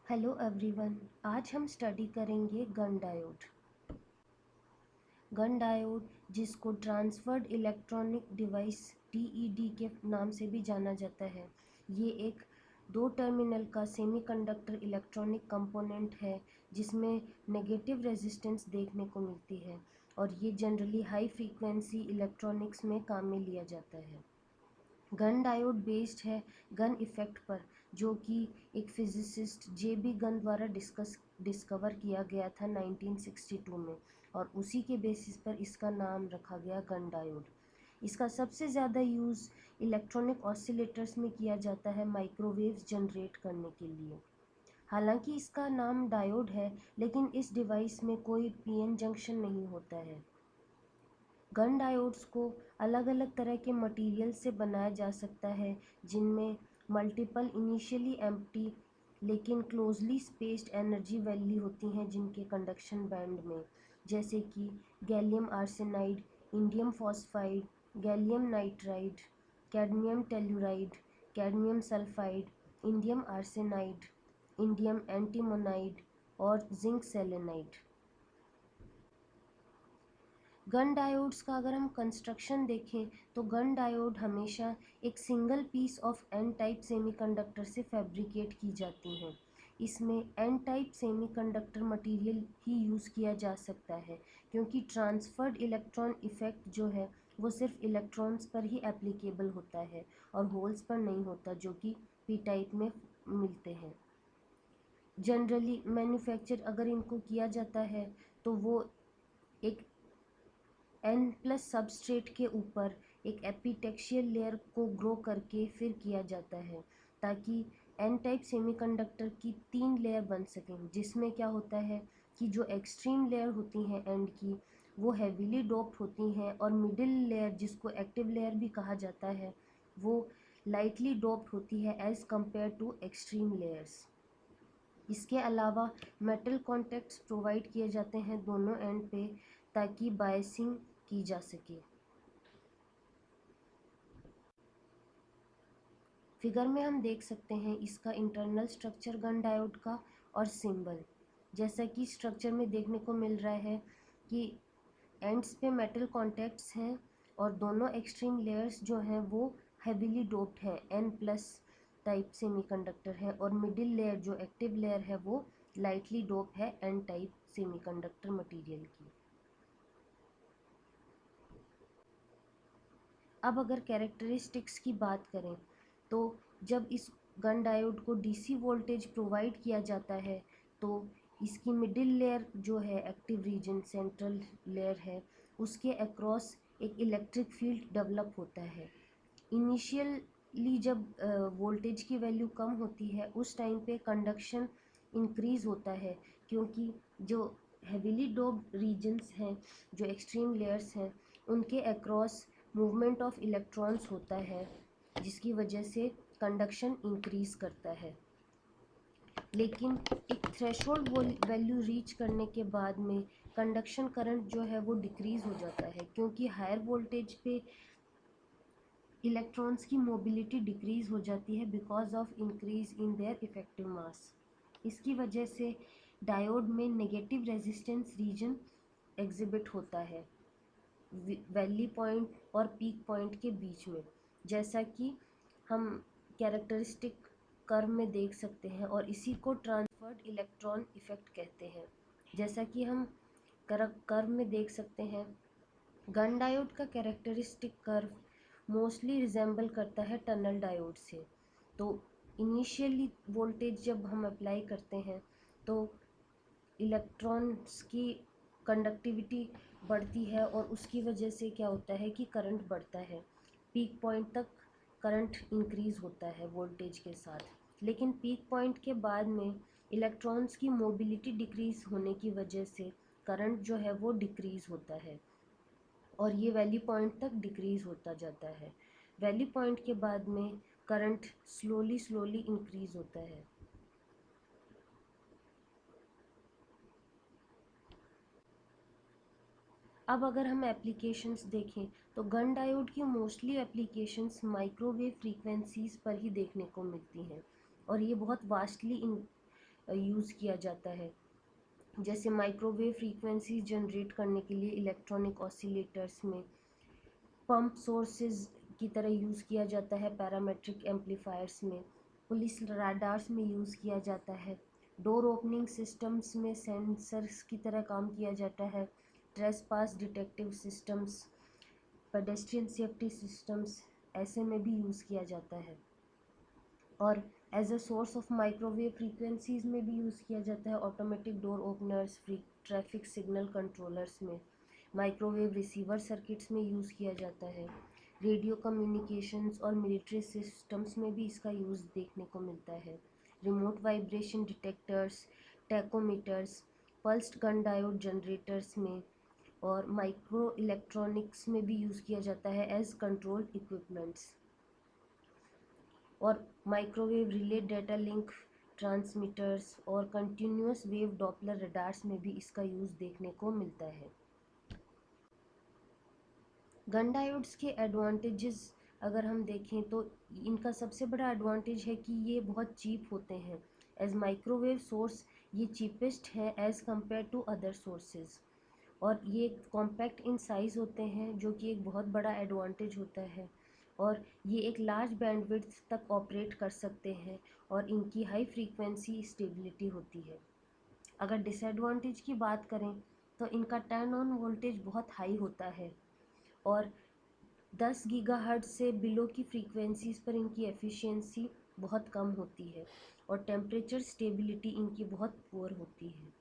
Hello everyone. आज हम study करेंगे गन डायोड। गन डायोड, जिसको ट्रांसफर्ड इलेक्ट्रॉनिक डिवाइस टीईडी के नाम से भी जाना जाता है, ये एक दो टर्मिनल का सेमीकंडक्टर इलेक्ट्रॉनिक कंपोनेंट है जिसमें नेगेटिव रेजिस्टेंस देखने को मिलती है और ये जनरली हाई फ्रीक्वेंसी इलेक्ट्रॉनिक्स में काम में लिया जाता है। गन डायोड बेस्ड है गन इफ़ेक्ट पर, जो कि एक फिजिसिस्ट जेबी गन द्वारा डिस्कवर किया गया था 1962 में, और उसी के बेसिस पर इसका नाम रखा गया गन डायोड। इसका सबसे ज़्यादा यूज़ इलेक्ट्रॉनिक ऑसिलेटर्स में किया जाता है माइक्रोवेव्स जनरेट करने के लिए। हालांकि इसका नाम डायोड है, लेकिन इस डिवाइस में कोई पीएन जंक्शन नहीं होता है। गन डायोड्स को अलग अलग तरह के मटेरियल से बनाया जा सकता है, जिनमें मल्टीपल इनिशियली एम्प्टी लेकिन क्लोजली स्पेस्ड एनर्जी वैली होती हैं जिनके कंडक्शन बैंड में, जैसे कि gallium arsenide, indium phosphide, gallium nitride, cadmium telluride, cadmium sulphide, indium arsenide, indium antimonide और जिंक सेलेनाइड। गन डायोड्स का अगर हम कंस्ट्रक्शन देखें तो गन डायोड हमेशा एक single piece of N type semiconductor से फैब्रिकेट की जाती हैं। इसमें एन टाइप सेमीकंडक्टर मटेरियल ही यूज़ किया जा सकता है, क्योंकि ट्रांसफर्ड इलेक्ट्रॉन इफ़ेक्ट जो है वो सिर्फ इलेक्ट्रॉन्स पर ही एप्लीकेबल होता है और होल्स पर नहीं होता, जो कि पी टाइप में मिलते हैं। जनरली मैन्युफैक्चर अगर इनको किया जाता है तो वो एक एन प्लस सबस्ट्रेट के ऊपर एक एपिटेक्शियल लेयर को ग्रो करके फिर किया जाता है, ताकि एन टाइप सेमीकंडक्टर की 3 लेयर बन सकें, जिसमें क्या होता है कि जो एक्सट्रीम लेयर होती हैं एंड की, वो हैवीली डोप्ड होती हैं और मिडिल लेयर, जिसको एक्टिव लेयर भी कहा जाता है, वो लाइटली डोप्ड होती है as compared to extreme layers. इसके अलावा मेटल कॉन्टैक्ट्स प्रोवाइड किए जाते हैं दोनों एंड पे, ताकि बायसिंग की जा सके। फिगर में हम देख सकते हैं इसका इंटरनल स्ट्रक्चर गन डायोड का और सिंबल। जैसा कि स्ट्रक्चर में देखने को मिल रहा है कि एंड्स पे मेटल कॉन्टैक्ट्स हैं और दोनों एक्सट्रीम लेयर्स जो हैं वो हेवीली डोप्ड हैं, एन प्लस टाइप सेमीकंडक्टर है, और मिडिल लेयर जो एक्टिव लेयर है वो लाइटली डोप है एन टाइप सेमीकंडक्टर मटेरियल की। अब अगर कैरेक्टरिस्टिक्स की बात करें तो जब इस गन डायोड को डीसी वोल्टेज प्रोवाइड किया जाता है तो इसकी मिडिल लेयर जो है एक्टिव रीजन सेंट्रल लेयर है, उसके अक्रॉस एक इलेक्ट्रिक फील्ड डेवलप होता है। इनिशियली जब वोल्टेज की वैल्यू कम होती है उस टाइम पे कंडक्शन इंक्रीज़ होता है, क्योंकि जो हेविली डोप्ड रीजन्स हैं, जो एक्सट्रीम लेयर्स हैं, उनके अक्रॉस मूवमेंट ऑफ इलेक्ट्रॉन्स होता है, जिसकी वजह से कंडक्शन इंक्रीज़ करता है। लेकिन एक थ्रेशोल्ड वैल्यू रीच करने के बाद में कंडक्शन करंट जो है वो डिक्रीज़ हो जाता है, क्योंकि हायर वोल्टेज पे इलेक्ट्रॉन्स की मोबिलिटी डिक्रीज़ हो जाती है because of increase in their effective mass. इसकी वजह से डायोड में नेगेटिव रेजिस्टेंस रीजन एग्जिबिट होता है वैली पॉइंट और पीक पॉइंट के बीच में, जैसा कि हम कैरेक्टरिस्टिक कर्व में देख सकते हैं, और इसी को ट्रांसफर्ड इलेक्ट्रॉन इफेक्ट कहते हैं। जैसा कि हम कर्व में देख सकते हैं, गन डायोड का कैरेक्टरिस्टिक कर्व मोस्टली रिजेंबल करता है टनल डायोड से। तो इनिशियली वोल्टेज जब हम अप्लाई करते हैं तो इलेक्ट्रॉन्स की कंडक्टिविटी बढ़ती है और उसकी वजह से क्या होता है कि करंट बढ़ता है, पीक पॉइंट तक करंट इंक्रीज़ होता है वोल्टेज के साथ। लेकिन पीक पॉइंट के बाद में इलेक्ट्रॉन्स की मोबिलिटी डिक्रीज़ होने की वजह से करंट जो है वो डिक्रीज़ होता है और ये वैली पॉइंट तक डिक्रीज़ होता जाता है। वैली पॉइंट के बाद में करंट स्लोली इंक्रीज़ होता है। अब अगर हम एप्लीकेशंस देखें तो गन डायोड की मोस्टली एप्लीकेशंस माइक्रोवेव फ्रीक्वेंसीज़ पर ही देखने को मिलती हैं, और ये बहुत वास्टली यूज़ किया जाता है। जैसे माइक्रोवेव फ्रीक्वेंसीज जनरेट करने के लिए इलेक्ट्रॉनिक ऑसिलेटर्स में, पंप सोर्सेज की तरह यूज़ किया जाता है पैरामेट्रिक एम्पलीफायर्स में, पुलिस रडार्स में यूज़ किया जाता है, डोर ओपनिंग सिस्टम्स में सेंसर्स की तरह काम किया जाता है, trespass detective systems, pedestrian safety systems ऐसे में भी यूज़ किया जाता है। और as a source of microwave frequencies में भी यूज़ किया जाता है automatic door openers, free traffic signal controllers में, माइक्रोवेव रिसीवर सर्किट्स में यूज़ किया जाता है, रेडियो कम्युनिकेशंस और मिलिट्री सिस्टम्स में भी इसका यूज़ देखने को मिलता है, remote vibration detectors, tachometers, pulsed Gunn diode generators में, और माइक्रो इलेक्ट्रॉनिक्स में भी यूज़ किया जाता है एज कंट्रोल्ड इक्विपमेंट्स। और microwave relay data link transmitters और कंटिन्यूस वेव डॉपलर रडार्स में भी इसका यूज़ देखने को मिलता है। गन डायोड्स के एडवांटेजेस अगर हम देखें तो इनका सबसे बड़ा एडवांटेज है कि ये बहुत चीप होते हैं। एज माइक्रोवेव सोर्स ये चीपेस्ट है as compared to other sources, और ये कॉम्पैक्ट इन साइज़ होते हैं जो कि एक बहुत बड़ा एडवांटेज होता है, और ये एक लार्ज बैंडविड्थ तक ऑपरेट कर सकते हैं, और इनकी हाई फ्रीक्वेंसी स्टेबिलिटी होती है। अगर डिसएडवांटेज की बात करें तो इनका टर्न ऑन वोल्टेज बहुत हाई होता है, और 10 गीगाहर्ट्ज से बिलो की फ्रीक्वेंसीज़ पर इनकी एफिशिएंसी बहुत कम होती है, और टेम्परेचर स्टेबिलिटी इनकी बहुत पुअर होती है।